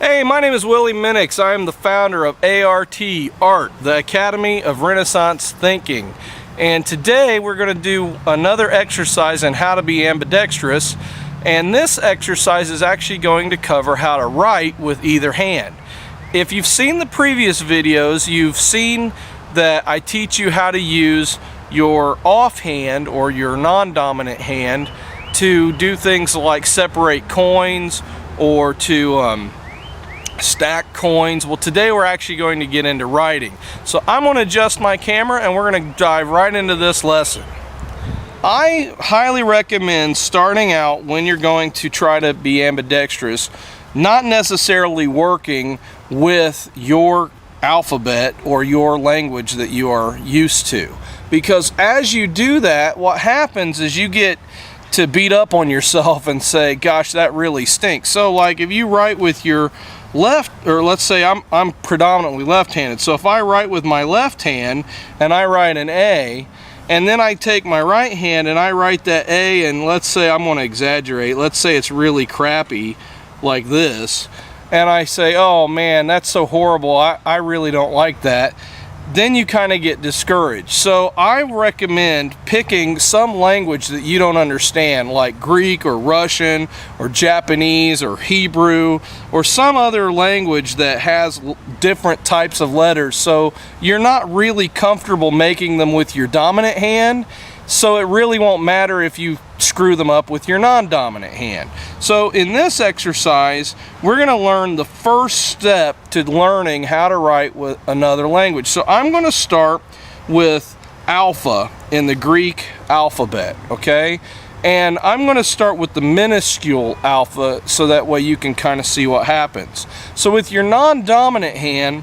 Hey, my name is Willie Minix. I am the founder of ART, the Academy of Renaissance Thinking. And today we're going to do another exercise on how to be ambidextrous. And this exercise is actually going to cover how to write with either hand. If you've seen the previous videos, you've seen that I teach you how to use your offhand or your non-dominant hand to do things like separate coins or to stack coins. Well, today we're actually going to get into writing. So I'm going to adjust my camera and we're going to dive right into this lesson. I highly recommend starting out when you're going to try to be ambidextrous, not necessarily working with your alphabet or your language that you are used to. Because as you do that, what happens is you get to beat up on yourself and say, gosh, that really stinks. So like if you write with your left, or let's say I'm predominantly left-handed, so if I write with my left hand and I write an A, and then I take my right hand and I write that A, and let's say, I'm going to exaggerate, let's say it's really crappy like this, and I say, oh man, that's so horrible, I really don't like that, then you kind of get discouraged. So I recommend picking some language that you don't understand, like Greek or Russian or Japanese or Hebrew or some other language that has different types of letters, so you're not really comfortable making them with your dominant hand, so it really won't matter if you screw them up with your non-dominant hand. So in this exercise, we're going to learn the first step to learning how to write with another language. So I'm going to start with alpha in the Greek alphabet, okay? And I'm going to start with the minuscule alpha so that way you can kind of see what happens. So with your non-dominant hand,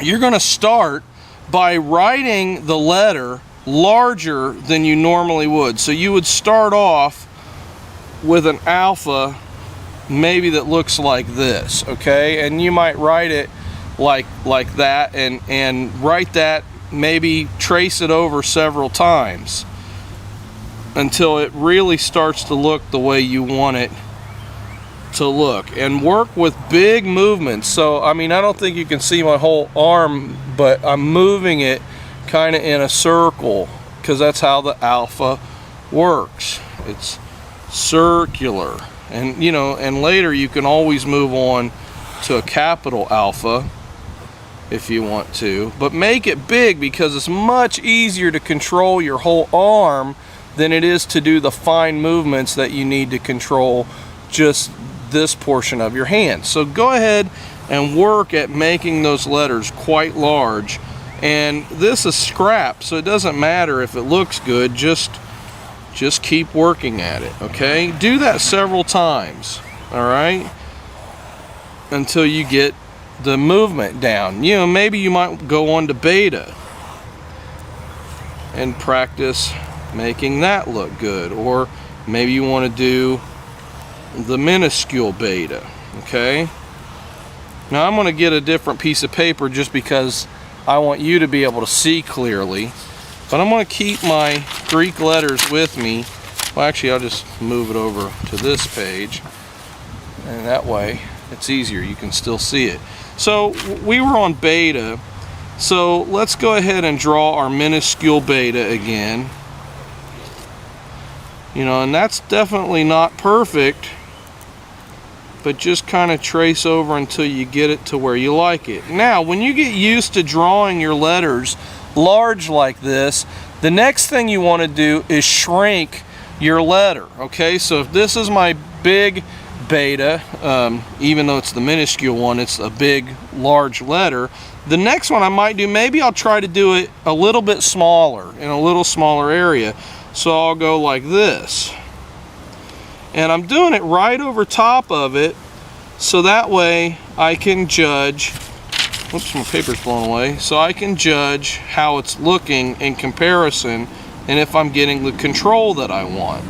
you're going to start by writing the letter larger than you normally would. So you would start off with an alpha maybe that looks like this, okay? And you might write it like that, and write that, maybe trace it over several times until it really starts to look the way you want it to look, and work with big movements. So I mean, I don't think you can see my whole arm, but I'm moving it kind of in a circle because that's how the alpha works. It's circular, and you know, and later you can always move on to a capital alpha if you want to, but make it big because it's much easier to control your whole arm than it is to do the fine movements that you need to control just this portion of your hand. So go ahead and work at making those letters quite large. And this is scrap, so it doesn't matter if it looks good, just keep working at it, okay? Do that several times, all right? Until you get the movement down. You know, maybe you might go on to beta and practice making that look good, or maybe you want to do the minuscule beta, okay? Now I'm going to get a different piece of paper just because I want you to be able to see clearly, but I'm going to keep my Greek letters with me. Well, actually, I'll just move it over to this page, and that way it's easier. You can still see it. So we were on beta, so let's go ahead and draw our minuscule beta again. You know, and that's definitely not perfect, but just kind of trace over until you get it to where you like it. Now, when you get used to drawing your letters large like this, the next thing you want to do is shrink your letter, okay? So if this is my big beta, even though it's the minuscule one, it's a big, large letter. The next one I might do, maybe I'll try to do it a little bit smaller, in a little smaller area. So I'll go like this. And I'm doing it right over top of it, so that way I can judge, whoops, my paper's blown away, so I can judge how it's looking in comparison and if I'm getting the control that I want.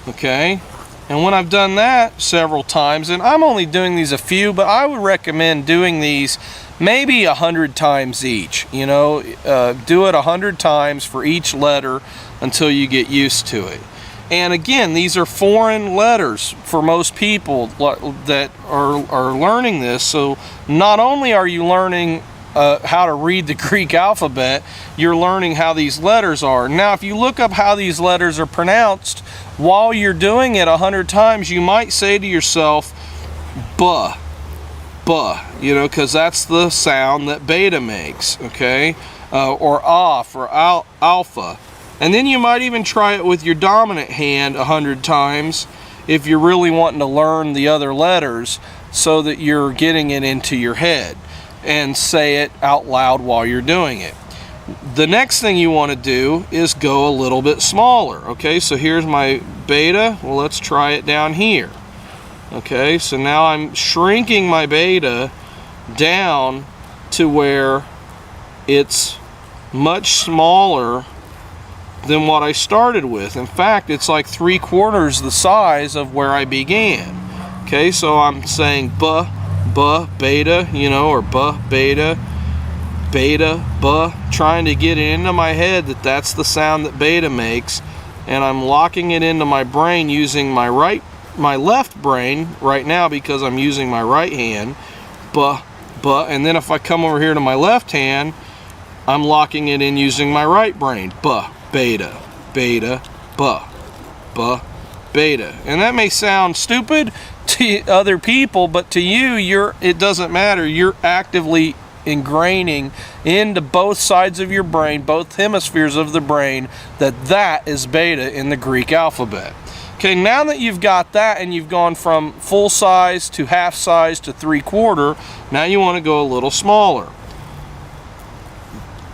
Okay, and when I've done that several times, and I'm only doing these a few, but I would recommend doing these maybe 100 times each. You know, do it 100 times for each letter until you get used to it. And again, these are foreign letters for most people that are learning this. So not only are you learning how to read the Greek alphabet, you're learning how these letters are. Now, if you look up how these letters are pronounced, while you're doing it 100 times, you might say to yourself, buh, buh, you know, because that's the sound that beta makes, okay? Or off, or alpha. And then you might even try it with your dominant hand 100 times if you're really wanting to learn the other letters so that you're getting it into your head, and say it out loud while you're doing it. The next thing you want to do is go a little bit smaller. Okay, so here's my beta. Well, let's try it down here. Okay, so now I'm shrinking my beta down to where it's much smaller than what I started with. In fact, it's like 3/4 the size of where I began. Okay, so I'm saying buh, buh, beta, you know, or buh, beta, beta, buh, trying to get it into my head that that's the sound that beta makes, and I'm locking it into my brain using my left brain right now because I'm using my right hand, buh, buh, and then if I come over here to my left hand, I'm locking it in using my right brain, buh, beta, beta, buh, buh, beta. And that may sound stupid to other people, but to you, it doesn't matter. You're actively ingraining into both sides of your brain, both hemispheres of the brain, that is beta in the Greek alphabet. Okay, now that you've got that and you've gone from full size to half size to 3/4, now you want to go a little smaller.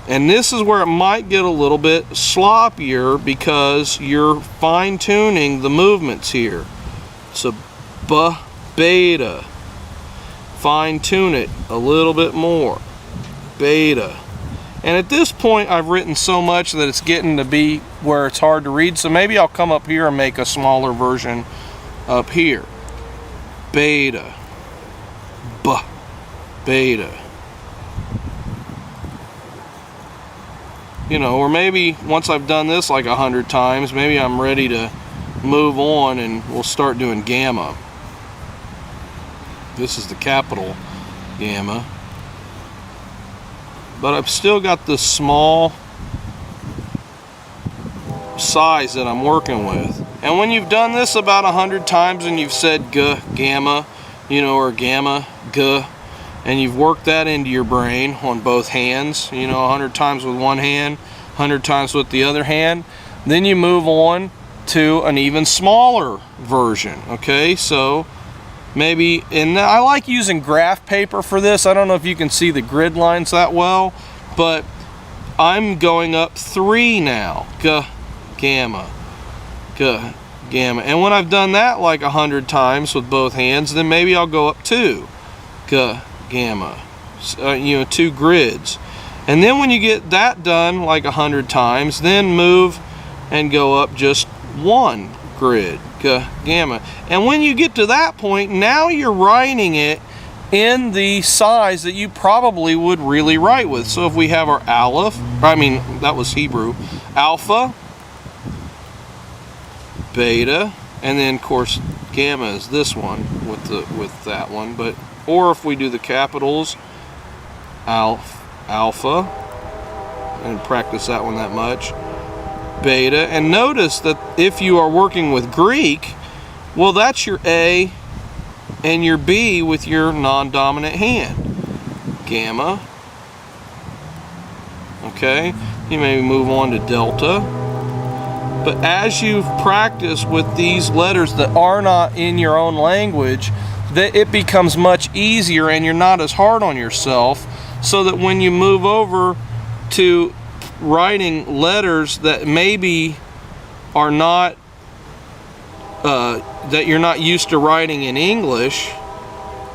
And this is where it might get a little bit sloppier because you're fine-tuning the movements here. So buh, beta. Fine-tune it a little bit more. Beta. And at this point, I've written so much that it's getting to be where it's hard to read. So maybe I'll come up here and make a smaller version up here. Beta. Buh. Beta. You know, or maybe once I've done this like 100 times, maybe I'm ready to move on and we'll start doing gamma. This is the capital gamma. But I've still got this small size that I'm working with. And when you've done this about 100 times and you've said g, gamma, you know, or gamma, g, and you've worked that into your brain on both hands, you know, 100 times with one hand, 100 times with the other hand, then you move on to an even smaller version. Okay, so maybe, and I like using graph paper for this. I don't know if you can see the grid lines that well, but I'm going up 3 now. G, gamma, g, gamma. And when I've done that like 100 times with both hands, then maybe I'll go up 2. G, gamma. You know, 2 grids. And then when you get that done like 100 times, then move and go up just 1 grid. G, gamma. And when you get to that point, now you're writing it in the size that you probably would really write with. So if we have our aleph, that was Hebrew, alpha, beta, and then of course gamma is this one with that one. But or if we do the capitals, alpha, and practice that one that much, beta. And notice that if you are working with Greek, well, that's your A and your B with your non-dominant hand. Gamma. Okay, you may move on to delta. But as you've practiced with these letters that are not in your own language, that it becomes much easier and you're not as hard on yourself, so that when you move over to writing letters that maybe are not that you're not used to writing in English,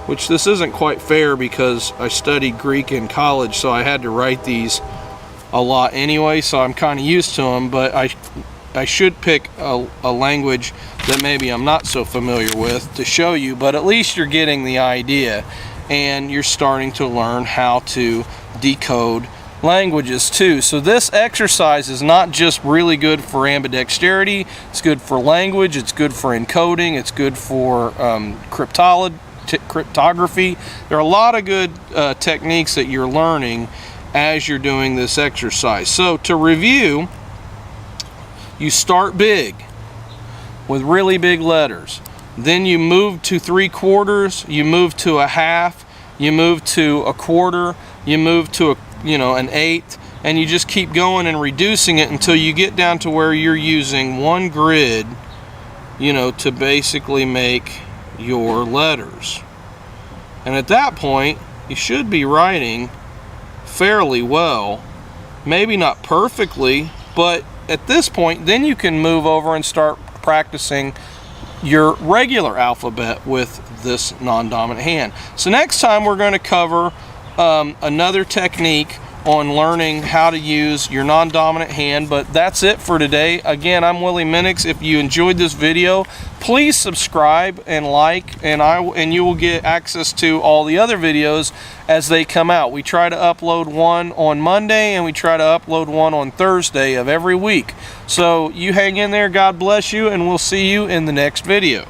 which this isn't quite fair because I studied Greek in college, so I had to write these a lot anyway, so I'm kind of used to them, but I should pick a language that maybe I'm not so familiar with to show you, but at least you're getting the idea and you're starting to learn how to decode languages too. So this exercise is not just really good for ambidexterity, it's good for language, it's good for encoding, it's good for cryptography. There are a lot of good techniques that you're learning as you're doing this exercise. So to review, you start big with really big letters. Then you move to 3/4, you move to a half, you move to a quarter, you move to an eighth, and you just keep going and reducing it until you get down to where you're using one grid, to basically make your letters. And at that point, you should be writing fairly well. Maybe not perfectly, but at this point, then you can move over and start practicing your regular alphabet with this non-dominant hand. So next time we're going to cover another technique on learning how to use your non-dominant hand, but that's it for today. Again, I'm Willie Minix. If you enjoyed this video, please subscribe and like, and you will get access to all the other videos as they come out. We try to upload one on Monday and we try to upload one on Thursday of every week. So you hang in there, God bless you, and we'll see you in the next video.